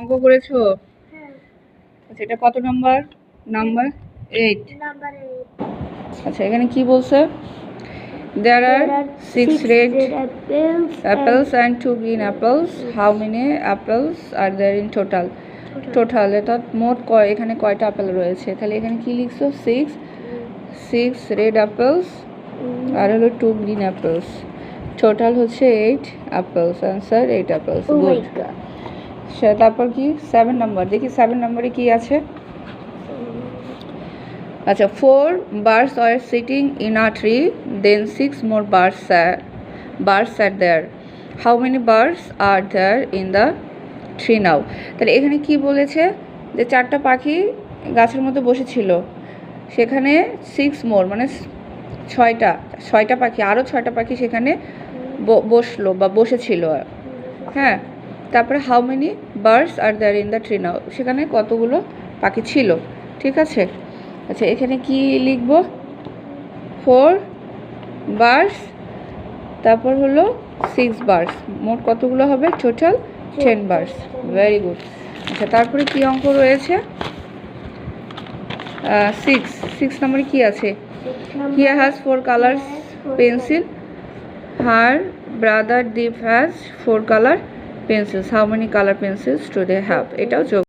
অঙ্ক করেছো? আচ্ছা, এটা কত নাম্বার? নাম্বার 8। আচ্ছা, এখানে কি বলছে? There are 6 red apples and 2 green apples. How many apples are there in total? Total এটা মোট এখানে কয়টা আপেল রয়েছে? তাহলে এখানে কি লিখছো? 6 রেড অ্যাপেলস আর হলো 2 গ্রিন অ্যাপেলস। টোটাল হচ্ছে 8 অ্যাপেলস। Answer 8 apples. গুড। তারপর কি 7 নাম্বার? দেখি 7 নাম্বারে কি আছে। আচ্ছা, 4 birds are sitting in a tree, then 6 more birds are there. How many birds are there in the tree now? তাহলে এখানে কি বলেছে যে 4টা পাখি গাছের মধ্যে বসেছিল, সেখানে 6 more মানে 6টা পাখি, আরও 6টা পাখি সেখানে বসলো বা বসেছিল। হ্যাঁ, তারপরে how many birds are there in the tree now, সেখানে কতগুলো পাখি ছিল। ঠিক আছে। আচ্ছা, এখানে কি লিখব? 4 বার্ডস, তারপর হলো 6 বার্ডস, মোট কতগুলো হবে? Total 10 birds. Very good. আচ্ছা, তারপরে কি অঙ্ক রয়েছে? 6 নম্বরে কি আছে? Here has 4 colours pencil, her brother Deep has 4 colour pencils. How many colour pencils do they have? এটাও যোগ